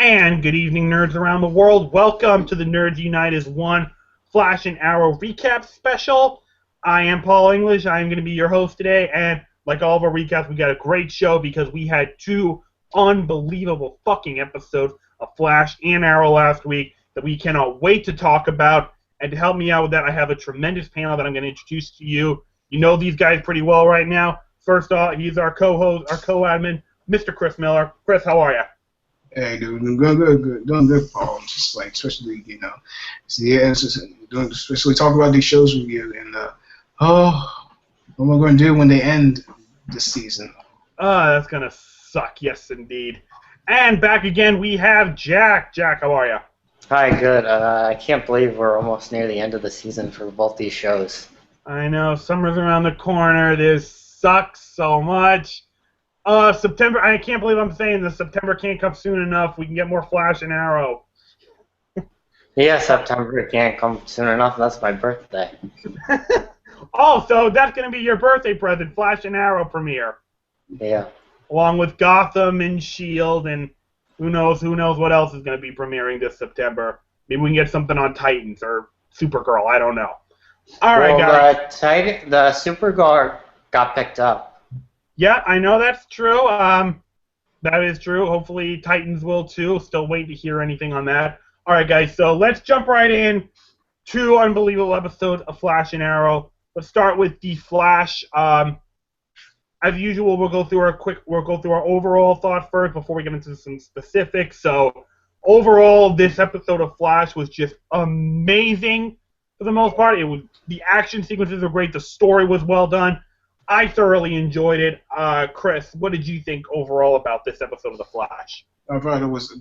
And good evening, nerds around the world. Welcome to the Nerds Unite as One Flash and Arrow recap special. I am Paul English. I am going to be your host today. And like all of our recaps, we got a great show because we had two unbelievable fucking episodes of Flash and Arrow last week that we cannot wait to talk about. And to help me out with that, I have a tremendous panel that I'm going to introduce to you. You know these guys pretty well right now. First off, he's our co-host, our co-admin, Mr. Chris Miller. Chris, how are you? Hey, dude, doing good, Paul. Just like, especially, especially talk about these shows with you, and what am I going to do when they end this season? That's gonna suck. Yes, indeed. And back again, we have Jack. Jack, how are you? Hi, good. I can't believe we're almost near the end of the season for both these shows. I know, summer's around the corner. This sucks so much. September, I can't believe I'm saying this. September can't come soon enough. We can get more Flash and Arrow. Yeah, September can't come soon enough. That's my birthday. Oh, so that's going to be your birthday present, Flash and Arrow premiere. Yeah. Along with Gotham and S.H.I.E.L.D. and who knows what else is going to be premiering this September. Maybe we can get something on Titans or Supergirl. I don't know. All right, guys. The Supergirl got picked up. Yeah, I know that's true. That is true. Hopefully Titans will too. Still waiting to hear anything on that. All right, guys. So let's jump right in. Two unbelievable episodes of Flash and Arrow. Let's start with the Flash. As usual, we'll go through our overall thought first before we get into some specifics. So overall, this episode of Flash was just amazing for the most part. The action sequences were great. The story was well done. I thoroughly enjoyed it. Chris, what did you think overall about this episode of The Flash? I thought it was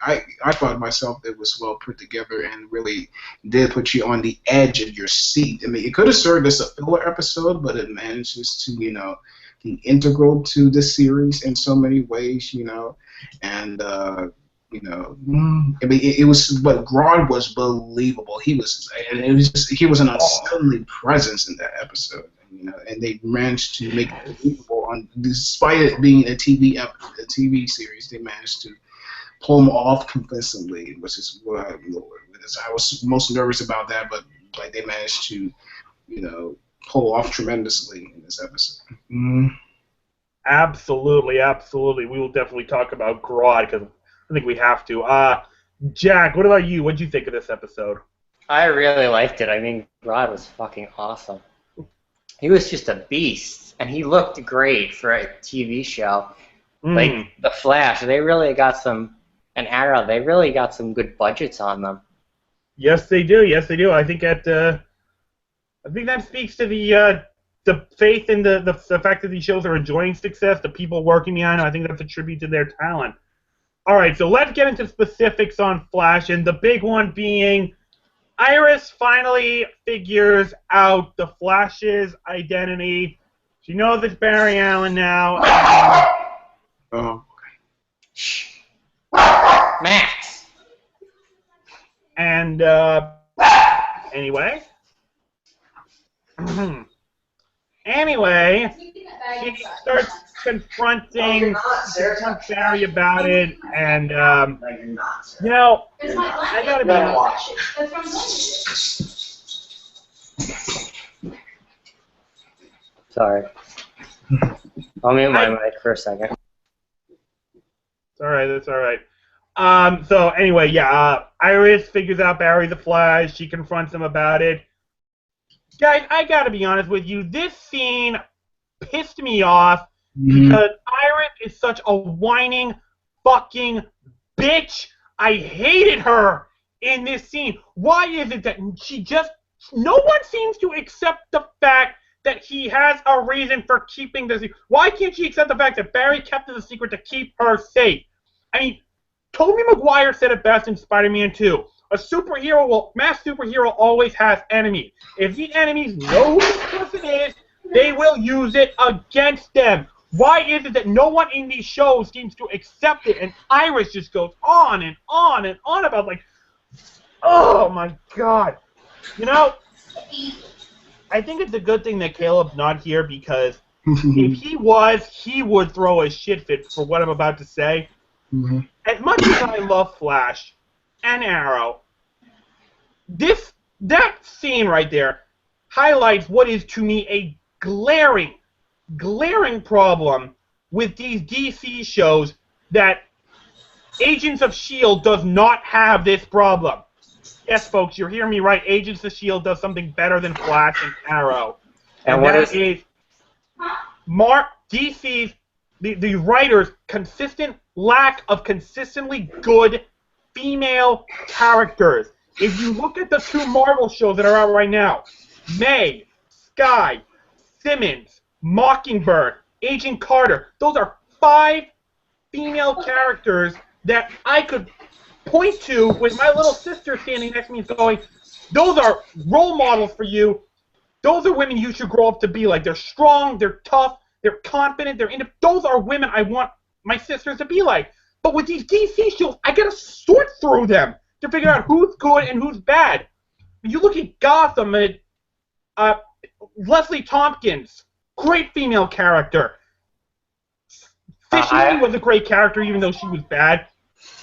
I thought myself it was well put together and really did put you on the edge of your seat. I mean, it could have served as a filler episode, but it manages to, be integral to the series in so many ways, and I mean, it was, but Grodd was believable. He was an unsettling presence in that episode. And they managed to make it believable. Despite it being a TV series, they managed to pull him off convincingly, which is what I was most nervous about that. But they managed to, pull off tremendously in this episode. Absolutely. We will definitely talk about Grodd because I think we have to. Jack, what about you? What did you think of this episode? I really liked it. I mean, Grodd was fucking awesome. He was just a beast, and he looked great for a TV show. Like The Flash, they really got and Arrow, they really got some good budgets on them. Yes, they do. I think that speaks to the faith in the fact that these shows are enjoying success, the people working behind it. I think that's a tribute to their talent. All right, so let's get into specifics on Flash, and the big one being Iris finally figures out the Flash's identity. She knows it's Barry Allen now. Oh. Shh. Max. And, anyway. She starts confronting Barry about it, and, I gotta be honest. Sorry. I'll mute my mic for a second. That's all right. So anyway, Iris figures out Barry the Flash. She confronts him about it. Guys, I gotta be honest with you. This scene pissed me off because Iris is such a whining fucking bitch. I hated her in this scene. Why is it that no one seems to accept the fact that he has a reason for keeping this? Why can't she accept the fact that Barry kept it a secret to keep her safe? I mean, Tobey Maguire said it best in Spider-Man 2. Mass superhero always has enemies. If the enemies know who this person is, they will use it against them. Why is it that no one in these shows seems to accept it, and Iris just goes on and on and on about, oh my god. I think it's a good thing that Caleb's not here because if he was, he would throw a shit fit for what I'm about to say. Mm-hmm. As much as I love Flash and Arrow, that scene right there highlights what is to me a glaring problem with these DC shows, that Agents of S.H.I.E.L.D. does not have this problem. Yes, folks, you're hearing me right. Agents of S.H.I.E.L.D. does something better than Flash and Arrow. And what that is DC's, the writers' consistent lack of consistently good female characters. If you look at the 2 Marvel shows that are out right now, May, Sky, Simmons, Mockingbird, Agent Carter, those are 5 female characters that I could point to with my little sister standing next to me and going, those are role models for you. Those are women you should grow up to be like. They're strong, they're tough, they're confident, those are women I want my sisters to be like. But with these DC shows, I gotta sort through them to figure out who's good and who's bad. You look at Gotham, and Leslie Tompkins, great female character. Fishy was a great character, even though she was bad.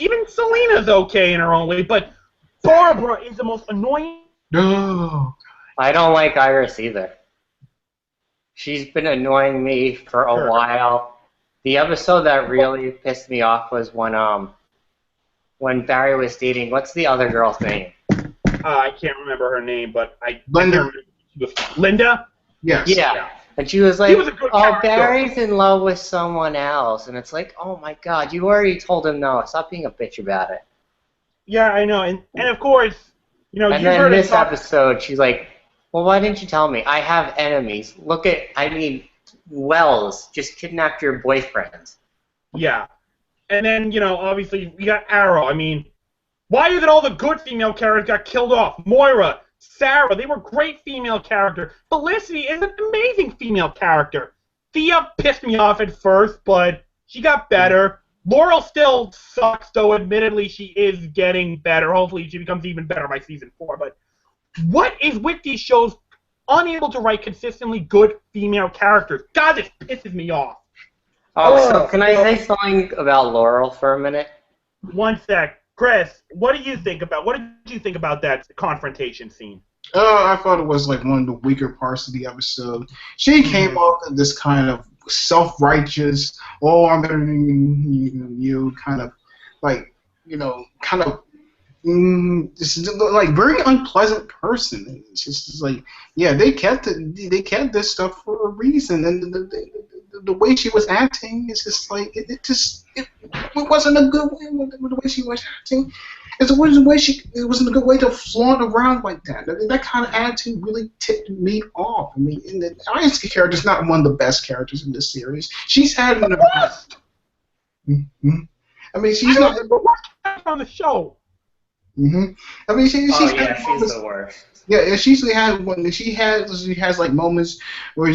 Even Selina's okay in her own way, but Barbara is the most annoying. No. I don't like Iris either. She's been annoying me for a while. The episode that really pissed me off was when Barry was dating, what's the other girl's name? I can't remember her name, but Linda. Linda? Yes. Yeah. And she was like, was a good oh, character. Barry's in love with someone else. And it's like, oh my god, you already told him no. Stop being a bitch about it. Yeah, I know. And of course, you know, And you then heard this episode, she's like, well, why didn't you tell me? I have enemies. Wells just kidnapped your boyfriend. Yeah. And then, you know, obviously, we got Arrow. I mean, why is it all the good female characters got killed off? Moira, Sarah, they were great female characters. Felicity is an amazing female character. Thea pissed me off at first, but she got better. Laurel still sucks, though admittedly she is getting better. Hopefully she becomes even better by season 4. But what is with these shows unable to write consistently good female characters? God, this pisses me off. So can I say something about Laurel for a minute? One sec. Chris, what did you think about that confrontation scene? I thought it was like one of the weaker parts of the episode. She came off with this kind of self-righteous, oh, I'm better than you, kind of like, you know, kind of just like very unpleasant person. It's just like, yeah, they kept this stuff for a reason, and the way she was acting is just like it wasn't a good way. The way she was acting, it wasn't a good way to flaunt around like that. That kind of attitude really tipped me off. I mean, the Iris character is not one of the best characters in this series. She's had an best. I mean, she's not the worst on the show. I mean, she's the worst. Yeah, she usually has one. She has like moments where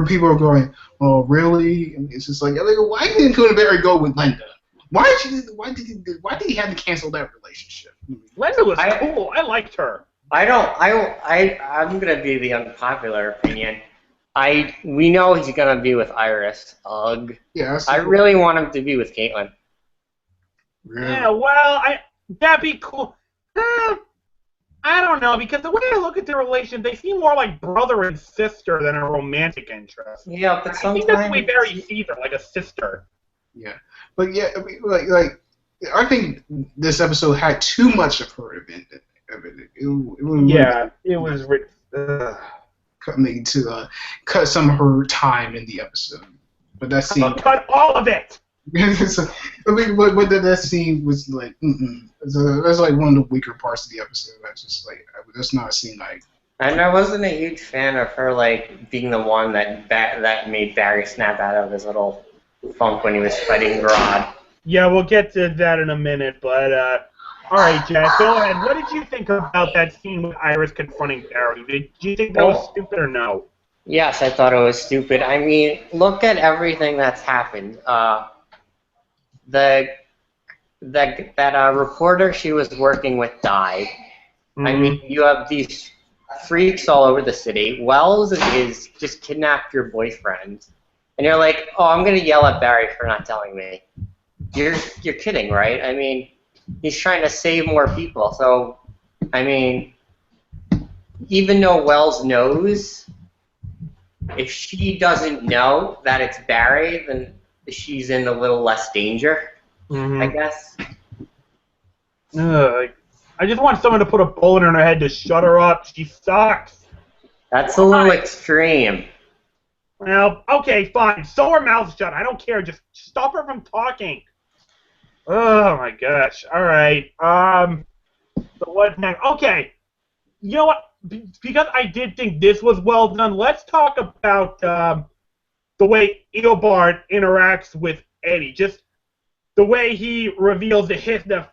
people are going, "Oh, really?" And it's just like, why didn't Barry go with Linda? Why did he have to cancel that relationship? Linda was cool. I liked her. I'm gonna be the unpopular opinion. We know he's gonna be with Iris. Ugh. Yeah. I really want him to be with Caitlin. Yeah, well, that'd be cool. I don't know, because the way I look at their relation, they seem more like brother and sister than a romantic interest. Yeah, but sometimes... I think that's the way Barry sees her, like a sister. Yeah, but yeah, I mean, like I think this episode had too much of her in it. It was coming to cut some of her time in the episode, but that scene cut all of it. I mean, but that scene was like, that's like one of the weaker parts of the episode. That's not a scene like. And I wasn't a huge fan of her, like, being the one that made Barry snap out of his little funk when he was fighting Grodd. Yeah, we'll get to that in a minute, but all right, Jack, go ahead. What did you think about that scene with Iris confronting Barry? Did you think that was stupid or no? Yes, I thought it was stupid. I mean, look at everything that's happened. That reporter she was working with died. I mean, you have these freaks all over the city. Wells is just kidnapped your boyfriend. And you're like, oh, I'm going to yell at Barry for not telling me. you're kidding, right? I mean, he's trying to save more people. So, I mean, even though Wells knows, if she doesn't know that it's Barry, then she's in a little less danger, I guess. I just want someone to put a bullet in her head to shut her up. She sucks. That's a little extreme. Well, okay, fine. Sew her mouth shut. I don't care. Just stop her from talking. Oh my gosh. All right. So what's next? Okay. You know what? Because I did think this was well done, let's talk about the way Eobard interacts with Eddie. Just the way he reveals the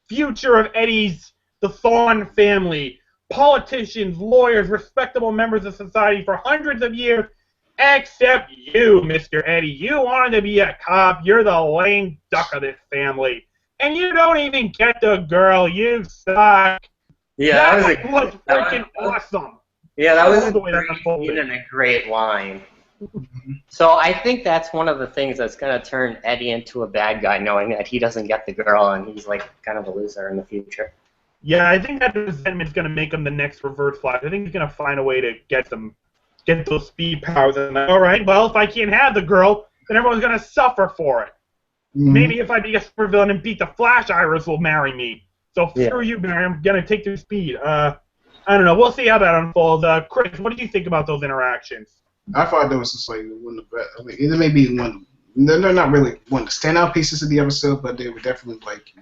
future of the Thawne family, politicians, lawyers, respectable members of society for hundreds of years, except you, Mr. Eddie. You wanted to be a cop. You're the lame duck of this family. And you don't even get the girl. You suck. Yeah, that was freaking awesome. Yeah, that was the way that unfolded. a great line. So I think that's one of the things that's going to turn Eddie into a bad guy, knowing that he doesn't get the girl and he's like kind of a loser in the future. Yeah, I think that resentment's going to make him the next Reverse Flash. I think he's going to find a way to get those speed powers. And all right, well, if I can't have the girl, then everyone's going to suffer for it. Maybe if I be a supervillain and beat the Flash, Iris will marry me. So screw you, Barry. I'm going to take their speed. I don't know. We'll see how that unfolds. Chris, what do you think about those interactions? I thought that was just like one of the best. I mean, it may be one. They're not really one of the standout pieces of the episode, but they were definitely like,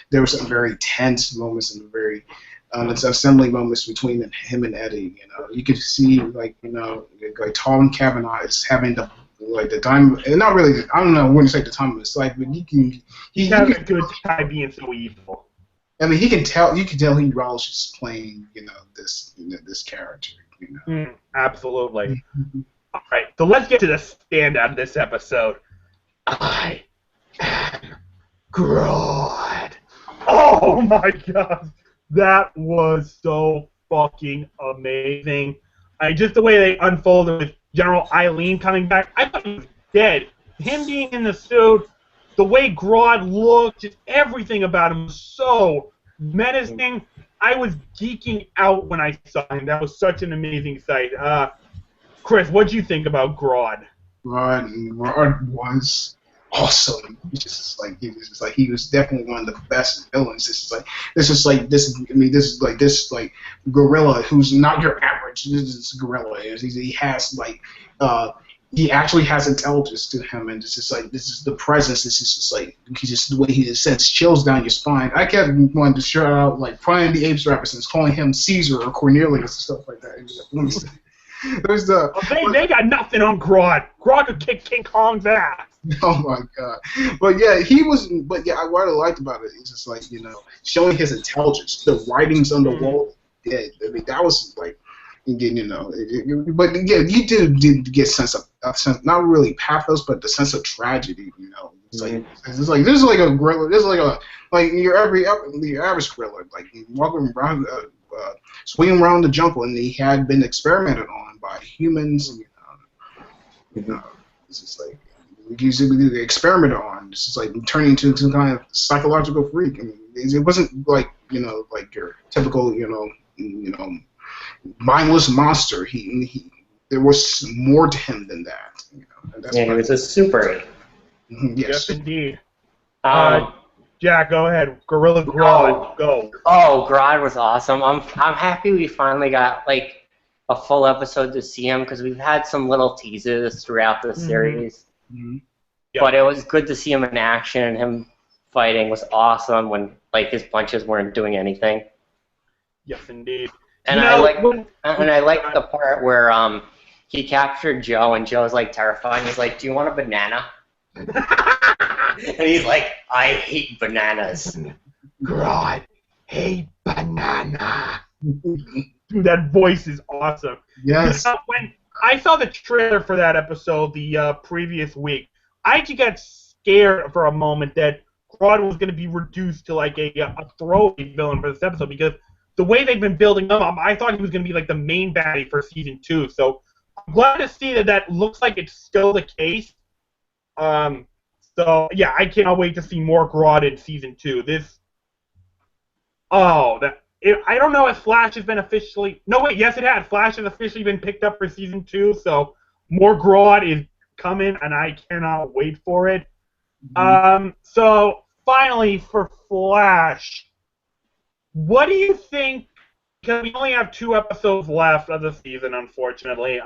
there were some very tense moments and very assembly moments between him and Eddie. You could see like Tom Cavanaugh is having the time, and not really. I don't know. I wouldn't say the time. It's like, but he has a good time being so evil. I mean, he can tell. You can tell he relishes playing, this character. Absolutely. All right, so let's get to the standout of this episode. I am Grodd. Oh my god, that was so fucking amazing. Just the way they unfolded with General Eileen coming back, I thought he was dead. Him being in the suit, the way Grodd looked, just everything about him was so menacing. I was geeking out when I saw him. That was such an amazing sight. Chris, what do you think about Grodd? Grodd was awesome. He was definitely one of the best villains. This is like gorilla who's not your average. This is gorilla. He has he actually has intelligence to him, and this is the presence. This is just like the way he just sends chills down your spine. I kept wanting to shout out like Brian the Apes references, calling him Caesar or Cornelius and stuff like that. Let me see. They got nothing on Grodd. Grodd could kick King Kong's ass. Oh my god! But yeah, he was. But yeah, what I liked about it is just showing his intelligence. The writings on the wall. Yeah, I mean that was like. Again, but yeah, you did get sense not really pathos, but the sense of tragedy. It's like this is like a gorilla. This is like your average gorilla, like walking around, swinging around the jungle, and he had been experimented on by humans. It's just like he's experimented on. It's just like turning into some kind of psychological freak. I mean, it wasn't like like your typical mindless monster. There was more to him than that. He was a super. Yes, indeed. Jack, go ahead. Gorilla Grodd, go. Oh, Grodd was awesome. I'm happy we finally got like a full episode to see him because we've had some little teasers throughout the series. Yep. But it was good to see him in action. Him fighting was awesome when like his punches weren't doing anything. Yes, indeed. And I like the part where he captured Joe and Joe's like terrified. And he's like, "Do you want a banana?" And he's like, "I hate bananas." Grodd, hate banana. Dude, that voice is awesome. Yes. When I saw the trailer for that episode the previous week, I actually got scared for a moment that Grodd was going to be reduced to like a throwaway villain for this episode because the way they've been building him up, I thought he was going to be like the main baddie for season 2. So I'm glad to see that looks like it's still the case. So yeah, I cannot wait to see more Grodd in season 2. I don't know if Flash has been officially. No wait, yes it has. Flash has officially been picked up for season 2. So more Grodd is coming, and I cannot wait for it. So finally for Flash, what do you think? Because we only have 2 episodes left of the season, unfortunately.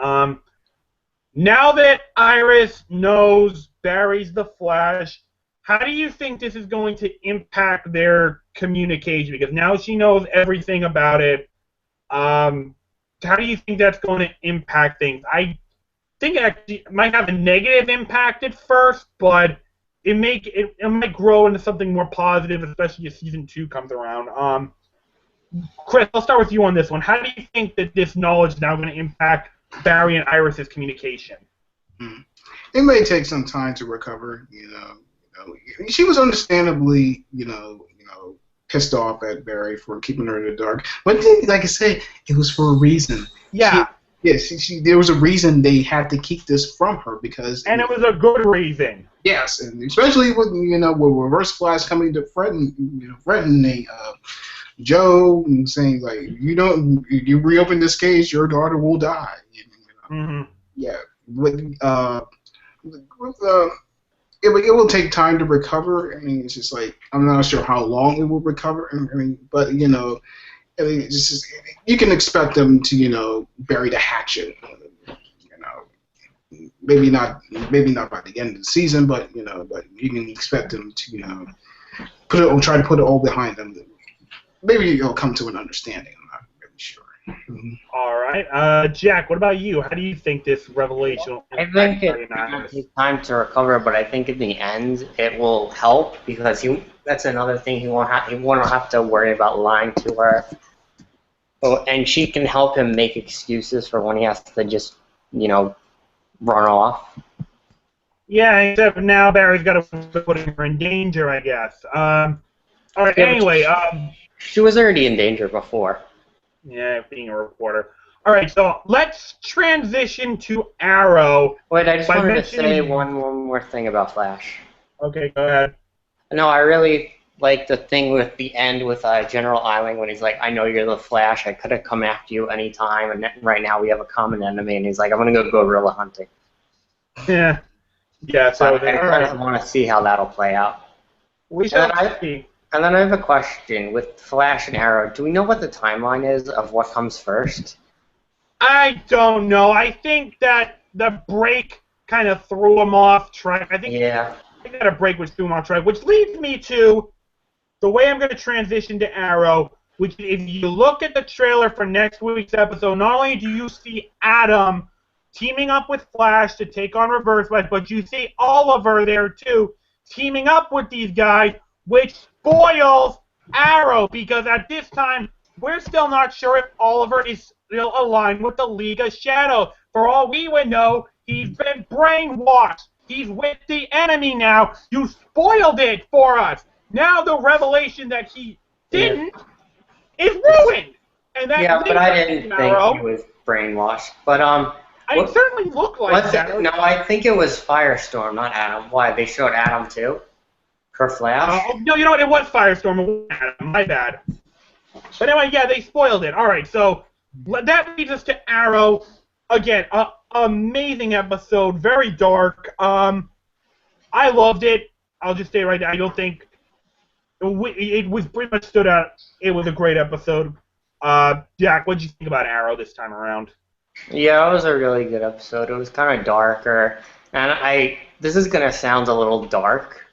Now that Iris knows Barry's the Flash, how do you think this is going to impact their communication? Because now she knows everything about it. How do you think that's going to impact things? I think it actually might have a negative impact at first, but it might grow into something more positive, especially as season 2 comes around. Chris, I'll start with you on this one. How do you think that this knowledge is now going to impact Barry and Iris' communication? It may take some time to recover. She was understandably, pissed off at Barry for keeping her in the dark. But then, like I said, it was for a reason. Yeah. There was a reason they had to keep this from her because. And it was a good reason. Yes, and especially with with Reverse Flash coming to threatening Joe and saying like, you reopen this case, your daughter will die. Yeah, it will take time to recover. I mean, it's just like I'm not sure how long it will recover. But it's just, you can expect them to bury the hatchet. Maybe not by the end of the season, but but you can expect them to try to put it all behind them. Maybe you'll come to an understanding. I'm not really sure. All right, Jack. What about you? How do you think this revelation? I think it will take time to recover, but I think in the end it will help because that's another thing he won't have to worry about lying to her. Oh, and she can help him make excuses for when he has to just run off. Yeah, except now Barry's got to put her in danger, I guess. All right. Yeah, anyway, she was already in danger before. Yeah, being a reporter. All right, so let's transition to Arrow. Wait, I just wanted to say one more thing about Flash. Okay, go ahead. No, I really like the thing with the end with General Eiling when he's like, I know you're the Flash, I could have come after you anytime, and right now we have a common enemy, and he's like, I'm going to go gorilla hunting. Yeah. Yeah, so I kind of want to see how that'll play out. We shall see. And then I have a question. With Flash and Arrow, do we know what the timeline is of what comes first? I don't know. I think that the break kind of threw him off track. I think that a break was threw him off track, which leads me to the way I'm going to transition to Arrow, which if you look at the trailer for next week's episode, not only do you see Adam teaming up with Flash to take on Reverse Flash, but you see Oliver there too, teaming up with these guys, which spoils Arrow, because at this time, we're still not sure if Oliver is still aligned with the League of Shadows. For all we would know, he's been brainwashed. He's with the enemy now. You spoiled it for us. Now the revelation that he didn't is ruined. And that but I didn't think he was brainwashed. But it certainly looked like that. No, I think it was Firestorm, not Adam. Why? They showed Adam too? For Flash? No, you know what? It was Firestorm. It was Adam. My bad. But anyway, yeah, they spoiled it. All right, so that leads us to Arrow. Again, amazing episode. Very dark. I loved it. I'll just say right now, I don't think it was pretty much stood out. It was a great episode. Jack, what did you think about Arrow this time around? Yeah, it was a really good episode. It was kind of darker, and this is gonna sound a little dark,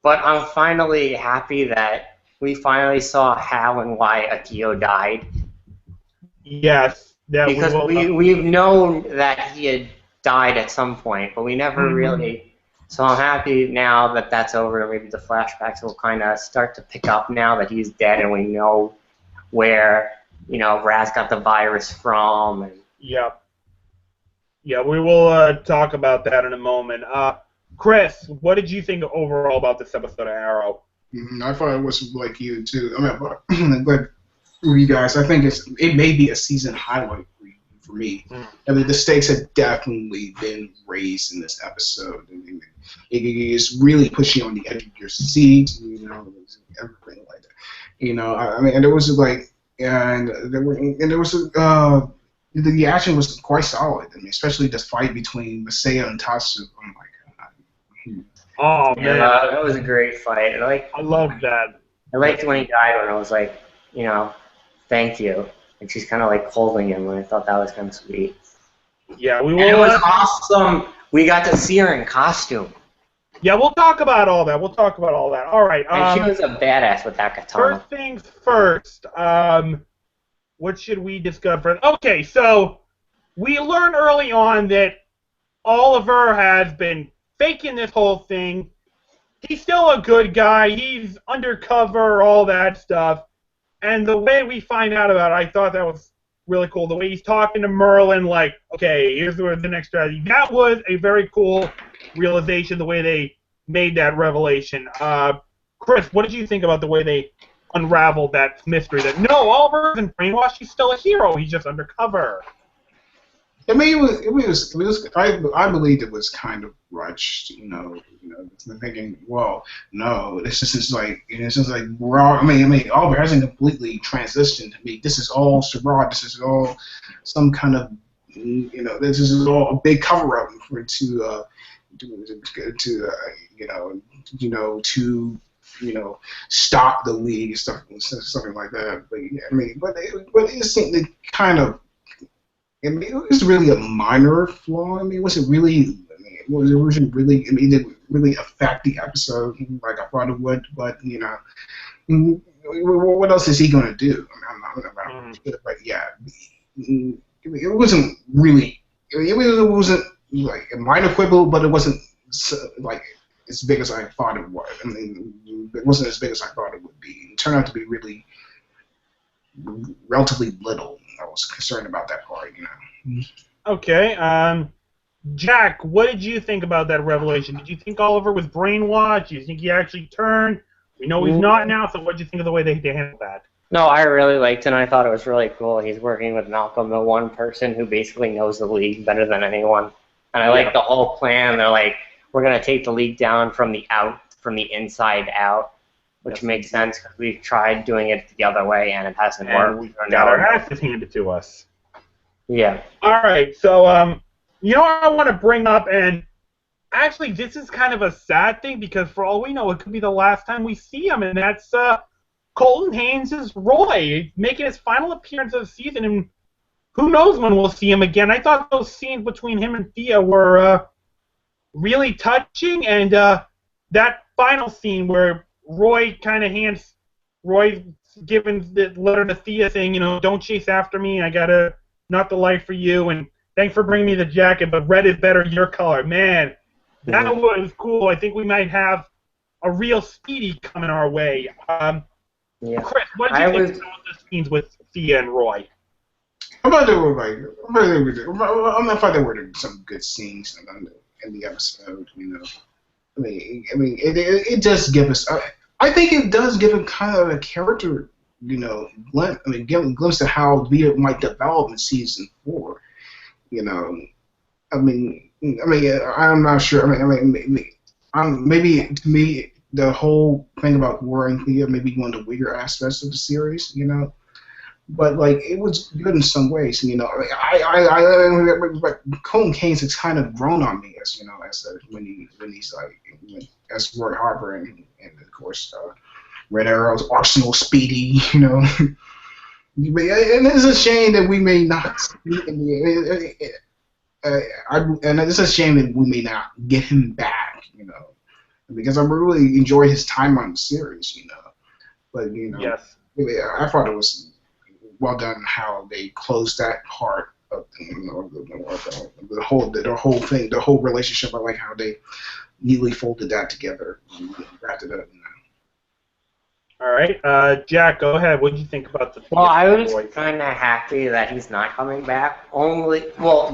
but I'm finally happy that we finally saw how and why Akio died. Yes, because we've known that he had died at some point, but we never really. So I'm happy now that that's over. Maybe the flashbacks will kind of start to pick up now that he's dead, and we know where Raz got the virus from. And yeah, we will talk about that in a moment. Chris, what did you think overall about this episode of Arrow? I thought it was like you too. I mean, but you guys, I think it may be a season highlight for for me. Mm. I mean, the stakes have definitely been raised in this episode. It is really pushing you on the edge of your seat, you know, everything like that. You know, I mean, and there was like, the action was quite solid. I mean, especially the fight between Masaya and Tatsu. Oh my god. Oh Yeah, man, that was a great fight. I love that. I liked when he died when I was like, you know, thank you. And she's kind of like holding him, and I thought that was kind of sweet. Yeah, we And it will. was awesome. We got to see her in costume. Yeah, we'll talk about all that. All right. And she was a badass with that katana. First things first. What should we discuss first? Okay, so we learned early on that Oliver has been faking this whole thing. He's still a good guy. He's undercover, all that stuff. And the way we find out about it, I thought that was really cool. The way he's talking to Merlin, like, okay, here's the next strategy. That was a very cool realization, the way they made that revelation. Chris, what did you think about the way they unraveled that mystery? That no, Oliver isn't brainwashed. He's still a hero. He's just undercover. I mean, I believed it was kind of rushed, you know, thinking, well, no, this is like raw. I mean, Oliver hasn't completely transitioned. I mean, this is all charade. This is all some kind of, you know, this is all a big cover up to stop the league and something like that. But yeah, I mean, but it seemed to kind of. I mean, it was really a minor flaw. I mean, it wasn't really. I mean, it wasn't really. I mean, it didn't really affect the episode like I thought it would. But you know, what else is he going to do? I mean, I'm not sure, but yeah, it wasn't really. It wasn't like a minor quibble, but it wasn't like as big as I thought it was. I mean, it wasn't as big as I thought it would be. It turned out to be really relatively little. I was concerned about that part, you know. Okay, Jack, what did you think about that revelation? Did you think Oliver was brainwashed? Do you think he actually turned? We know he's not now, so what did you think of the way they handled that? No, I really liked it, and I thought it was really cool. He's working with Malcolm, the one person who basically knows the league better than anyone. And I like the whole plan. They're like, we're going to take the league down from the inside out, which makes sense because we've tried doing it the other way, and it hasn't worked. We got our asses handed to us. Yeah. All right, so, you know what I want to bring up, and actually this is kind of a sad thing because for all we know, it could be the last time we see him, and that's Colton Haynes' Roy making his final appearance of the season, and who knows when we'll see him again. I thought those scenes between him and Thea were really touching, and that final scene where Roy kind of hands giving the letter to Thea saying, you know, don't chase after me, I gotta not the life for you, and thanks for bringing me the jacket, but red is better your color. Man, that was cool. I think we might have a real Speedy coming our way. Chris, what did you think about the scenes with Thea and Roy? I thought there were some good scenes in the episode. You know, I mean, it does give us. I think it does give a kind of a character, you know, give a glimpse of how Vita might develop in season 4. You know, I mean, I'm not sure. Maybe to me, the whole thing about wearing Thea may be one of the weaker aspects of the series. You know. But like it was good in some ways, you know. But Colton Haynes has kind of grown on me, as you know, when he's like as Roy Harper and of course Red Arrow's Arsenal Speedy, you know. And it's a shame that we may not. And it's a shame that we may not get him back, you know, because I really enjoyed his time on the series, you know. But you know, yes. I thought it was well done how they closed that part of the whole thing, the whole relationship. I like how they neatly folded that together and wrapped it up. You know. All right, Jack, go ahead. What did you think about the? Well, I was kind of happy that he's not coming back.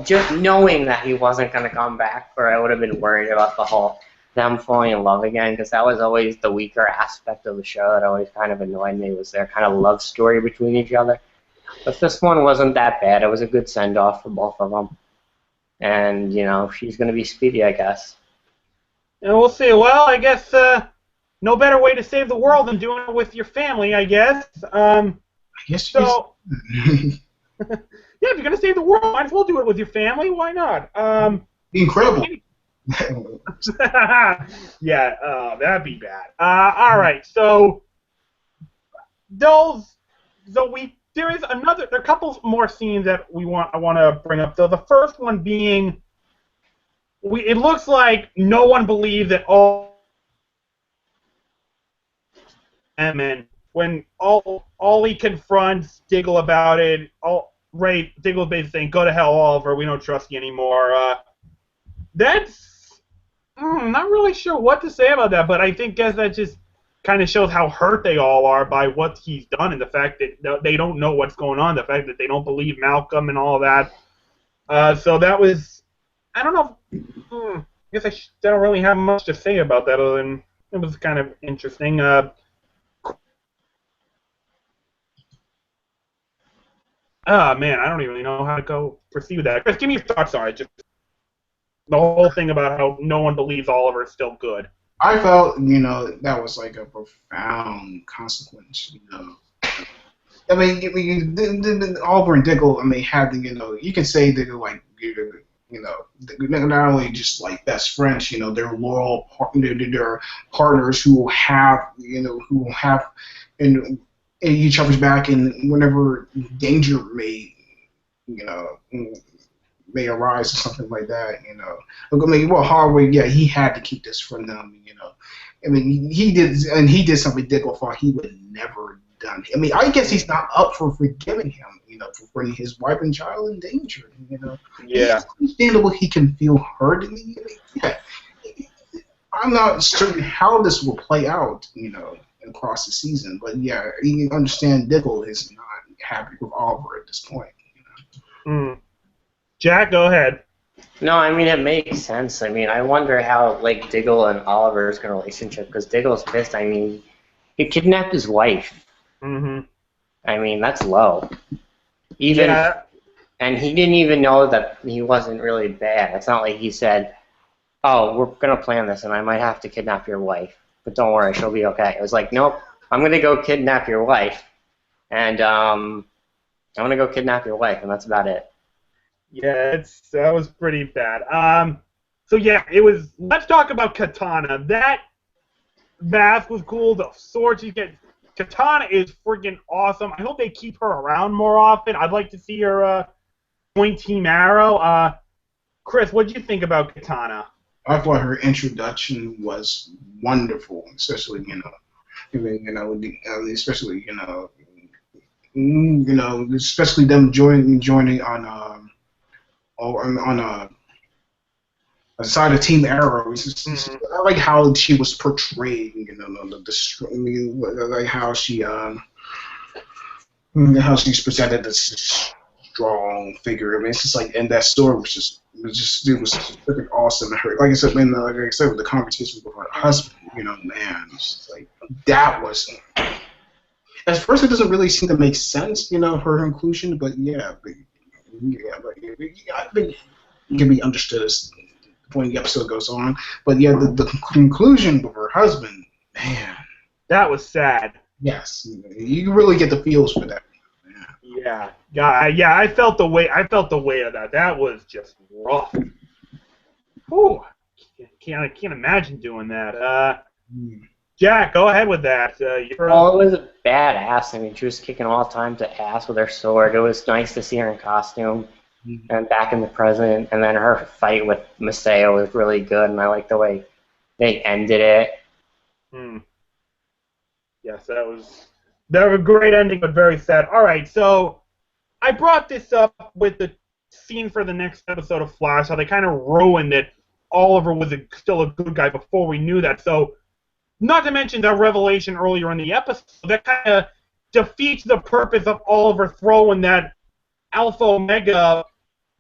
Just knowing that he wasn't going to come back, or I would have been worried about the whole them falling in love again, because that was always the weaker aspect of the show that always kind of annoyed me, was their kind of love story between each other. But this one wasn't that bad. It was a good send-off for both of them. And, she's going to be Speedy, I guess. And we'll see. Well, I guess no better way to save the world than doing it with your family, I guess. I guess So, yeah, if you're going to save the world, might as well do it with your family. Why not? incredible. Yeah, that'd be bad. All right, so there is there are a couple more scenes that I want to bring up. So the first one being, it looks like no one believed that and when Ollie confronts Diggle about it, Diggle basically saying, "Go to hell, Oliver. We don't trust you anymore." That's not really sure what to say about that, but I guess that just kind of shows how hurt they all are by what he's done and the fact that they don't know what's going on, the fact that they don't believe Malcolm and all that. So that was, I don't know. I guess I don't really have much to say about that other than it was kind of interesting. Man, I don't even know how to proceed with that. Chris, give me your thoughts on it. Just the whole thing about how no one believes Oliver is still good. I felt, that was like a profound consequence, I mean, Oliver and Diggle, had the, you can say they're like, not only just like best friends, they're loyal, they're partners who have in each other's back, and whenever danger may arise or something like that, Harvey, yeah, he had to keep this from them, he did something Diggle thought he would never done. I guess he's not up for forgiving him, for putting his wife and child in danger, Yeah. It's understandable he can feel hurt. Yeah. I'm not certain how this will play out, across the season, but yeah, you understand Diggle is not happy with Oliver at this point. Jack, go ahead. No, it makes sense. I wonder how Diggle and Oliver's relationship, because Diggle's pissed. He kidnapped his wife. Mm-hmm. That's low. And he didn't even know that he wasn't really bad. It's not like he said, "Oh, we're gonna plan this, and I might have to kidnap your wife, but don't worry, she'll be okay." It was like, "Nope, I'm gonna go kidnap your wife, and I'm gonna go kidnap your wife, and that's about it." Yeah, that was pretty bad. So yeah, it was. Let's talk about Katana. That mask was cool. The sword she gets. Katana is freaking awesome. I hope they keep her around more often. I'd like to see her join Team Arrow. Chris, what did you think about Katana? I thought her introduction was wonderful, especially especially them joining on a side of Team Arrow. I like how she was portrayed, like how she's presented as strong figure. It's just like, and that story was freaking awesome. And her, like I said, with the conversation with her husband, man, it's just like that was. At first, it doesn't really seem to make sense, her inclusion, but I think it can be understood as when the episode goes on. But yeah, the conclusion with her husband, man, that was sad. Yes, you really get the feels for that. Yeah. I felt the weight. I felt the weight of that. That was just rough. Whew. I can't imagine doing that. Jack, go ahead with that. It was a badass. She was kicking all kinds of ass with her sword. It was nice to see her in costume and back in the present. And then her fight with Maseo was really good, and I like the way they ended it. Yes, that was a great ending, but very sad. All right, so I brought this up with the scene for the next episode of Flash, how they kind of ruined it. Oliver was still a good guy before we knew that. So, not to mention the revelation earlier in the episode, that kind of defeats the purpose of Oliver throwing that Alpha Omega,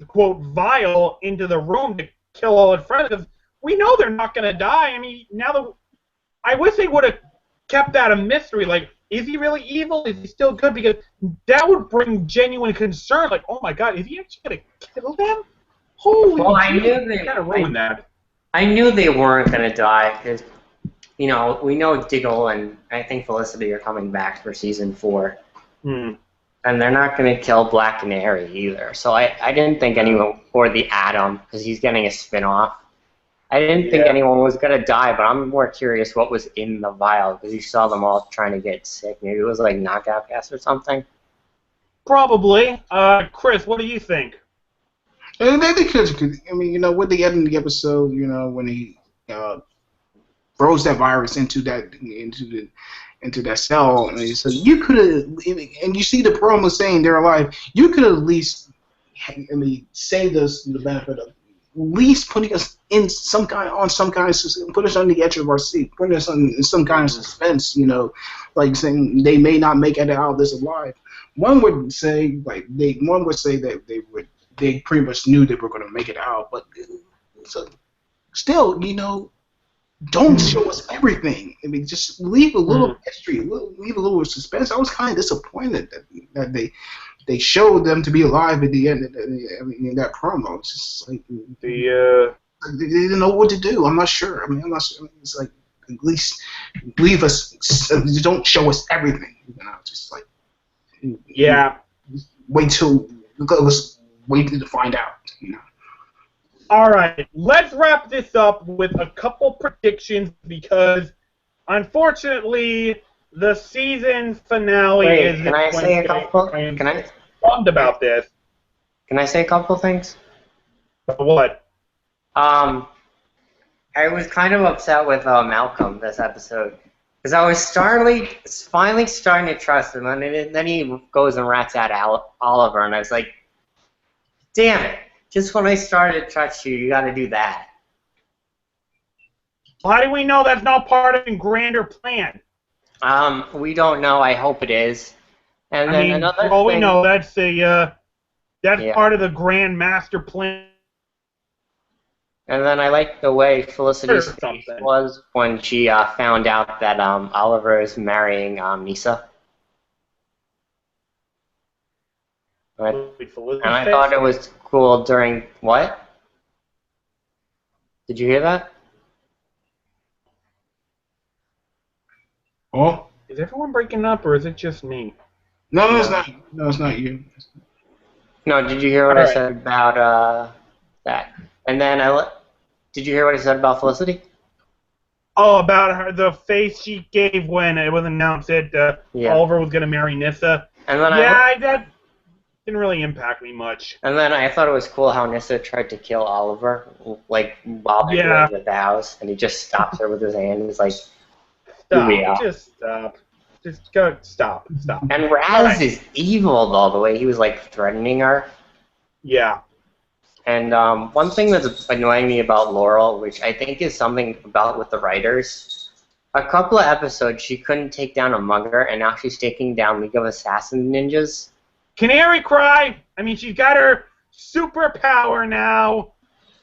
quote, vial into the room to kill all his friends, because we know they're not going to die. I wish they would have kept that a mystery. Like, Is he really evil? Is he still good? Because that would bring genuine concern. Like, oh my God, is he actually gonna kill them? Holy Well, I Jesus, knew they kind of ruined that. I knew they weren't gonna die because, we know Diggle and I think Felicity are coming back for season 4, Hmm. and they're not gonna kill Black Canary either. So I didn't think anyone, or the Atom, because he's getting a spin-off. I didn't think Yeah. anyone was gonna die, but I'm more curious what was in the vial because you saw them all trying to get sick. Maybe it was like knockout gas or something. Probably. Chris, what do you think? And they could, I mean, with the end of the episode, when he throws that virus into that cell, and so you could have, and you see the promo saying they're alive. You could have at least, saved us the benefit of at least putting us in some kind of, put us on the edge of our seat, put us in some kind of suspense. Like saying they may not make it out of this alive. One would say that they pretty much knew they were going to make it out, but still, don't show us everything. Just leave a little history, leave a little suspense. I was kind of disappointed that they showed them to be alive at the end. In that promo, it's just like they didn't know what to do. I'm not sure. I'm not sure. It's like at least leave us. Don't show us everything. Just like let's wait to find out. All right, let's wrap this up with a couple predictions because, unfortunately, the season finale is. Can I say a couple? I am bummed about this. Can I say a couple things? What? I was kind of upset with Malcolm this episode because I was finally starting to trust him, and then he goes and rats at Oliver, and I was like, damn it. Just when I started to trust you, you got to do that. How do we know that's not part of a grander plan? We don't know. I hope it is. And then another thing. We know that's part of the grand master plan. And then I like the way Felicity's face was when she found out that Oliver is marrying Nisa. Right. And I thought it was cool during what? Did you hear that? Oh. Is everyone breaking up, or is it just me? No, it's not. No, it's not you. No, did you hear what I said about that? And then did you hear what I said about Felicity? Oh, about the face she gave when it was announced that Oliver was going to marry Nissa. And then that didn't really impact me much. And then I thought it was cool how Nissa tried to kill Oliver, like while they were in the house, and he just stops her with his hand. He's like, "Stop! Just stop! Just go! Stop! Stop!" And Raz is evil though, the way he was like threatening her. Yeah. And one thing that's annoying me about Laurel, which I think is something about with the writers, a couple of episodes she couldn't take down a mugger, and now she's taking down League of Assassin ninjas. Canary Cry! I mean, she's got her superpower now.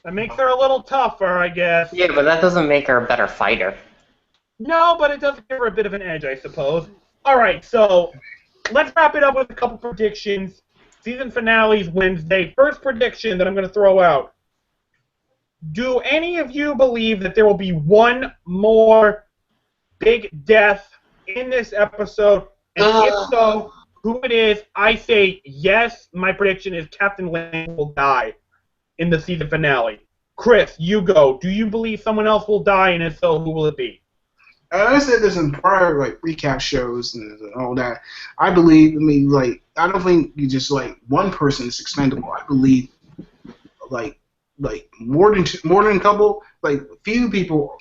That makes her a little tougher, I guess. Yeah, but that doesn't make her a better fighter. No, but it does give her a bit of an edge, I suppose. All right, so let's wrap it up with a couple predictions. Season finale's Wednesday. First prediction that I'm going to throw out. Do any of you believe that there will be one more big death in this episode? And if so, who it is? I say yes. My prediction is Captain Lane will die in the season finale. Chris, you go. Do you believe someone else will die, and if so, who will it be? I said this in prior recap shows and all that. I believe. I don't think you just one person is expendable. I believe more than a couple. Few people,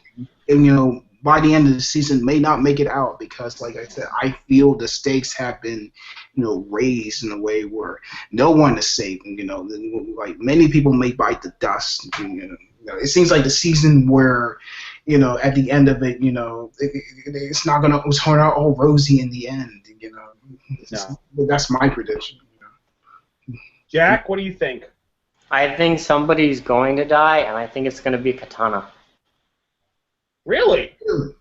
by the end of the season may not make it out because, like I said, I feel the stakes have been, raised in a way where no one is safe. Many people may bite the dust. It seems like the season where, at the end of it, it's not gonna turn out all rosy in the end. No. That's my prediction. Jack, what do you think? I think somebody's going to die, and I think it's going to be Katana. Really?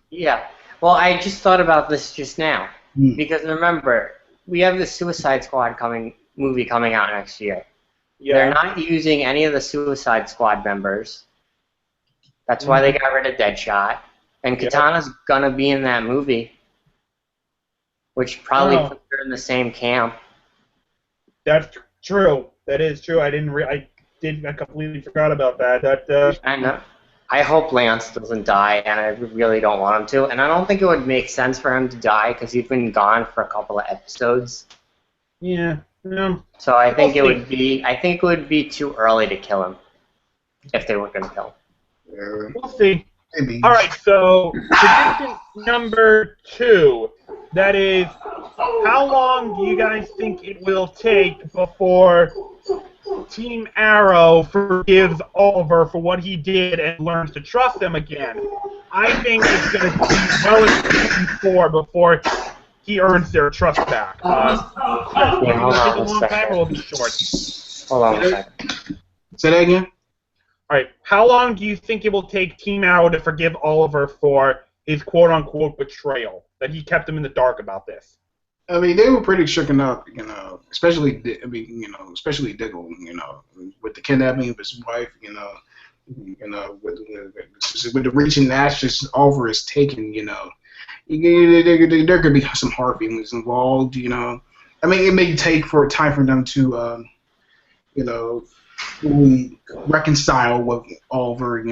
Yeah. Well, I just thought about this just now. Because remember, we have the Suicide Squad movie coming out next year. Yeah. They're not using any of the Suicide Squad members. That's why they got rid of Deadshot. And Katana's gonna be in that movie, which probably puts her in the same camp. That's true. That is true. I completely forgot about that. I know. I hope Lance doesn't die, and I really don't want him to. And I don't think it would make sense for him to die because he's been gone for a couple of episodes. Yeah. So I think it would be too early to kill him if they were going to kill him. We'll see. Maybe. All right. So prediction number 2. That is, how long do you guys think it will take before Team Arrow forgives Oliver for what he did and learns to trust him again? I think it's going to be well into season 4 before he earns their trust back. Will it take a long time or will it be short? Hold on a second. Say that again? All right. How long do you think it will take Team Arrow to forgive Oliver for his quote-unquote betrayal, that he kept him in the dark about this? I mean, they were pretty shooken up, especially Diggle, with the kidnapping of his wife, with the reaching Nash's over is taken, there could be some hard feelings involved, I mean, it may take time for them to, really reconcile with Oliver,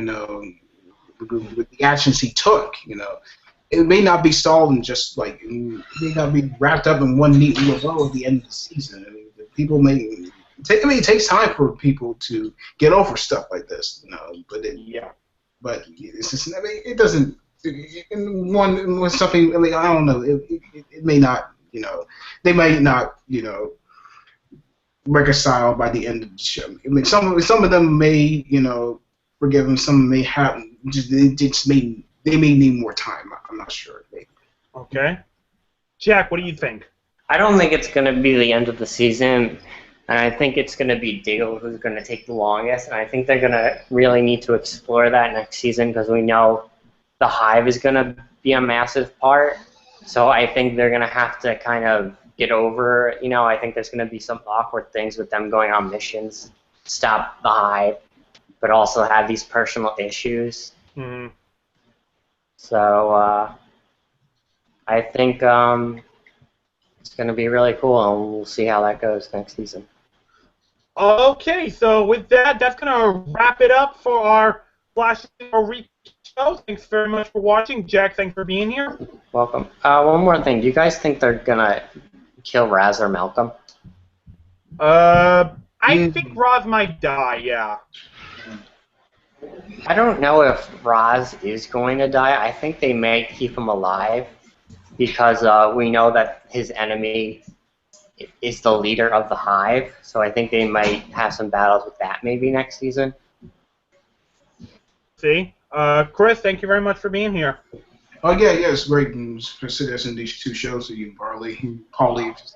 with the actions he took, It may not be stalled and just it may not be wrapped up in one neat little bow at the end of the season. I mean, it takes time for people to get over stuff like this, But it's just, I mean, it doesn't. Something. I mean, I don't know. It may not. They may not. Reconcile by the end of the show. I mean, some of them may. Forgive him. Some may have. They may need more time. I'm not sure. Maybe. Okay. Jack, what do you think? I don't think it's going to be the end of the season, and I think it's going to be Diggle who's going to take the longest, and I think they're going to really need to explore that next season because we know the Hive is going to be a massive part, so I think they're going to have to kind of get over, I think there's going to be some awkward things with them going on missions, stop the Hive, but also have these personal issues. Mm-hmm. So I think it's going to be really cool, and we'll see how that goes next season. Okay, so with that, that's going to wrap it up for our Flash Recap show. Thanks very much for watching. Jack, thanks for being here. Welcome. One more thing. Do you guys think they're going to kill Raz or Malcolm? I think Raz might die, yeah. I don't know if Raz is going to die. I think they may keep him alive because we know that his enemy is the leader of the Hive. So I think they might have some battles with that maybe next season. See? Chris, thank you very much for being here. Oh yeah, it's great. Considering these 2 shows that you Paulie, just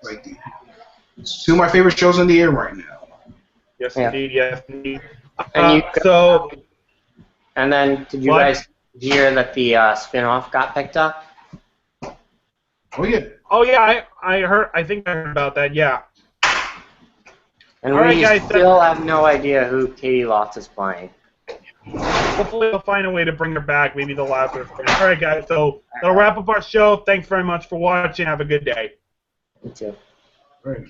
it's 2 of my favorite shows in the air right now. Yes, indeed. Yes, indeed. And then, did you guys hear that the spin-off got picked up? Oh yeah. Oh yeah, I heard. I think I heard about that. Yeah. And we still have no idea who Katie Lotz is playing. Hopefully they'll find a way to bring her back. Maybe they'll ask her. All right, guys. So that'll wrap up our show. Thanks very much for watching. Have a good day. You too. All right.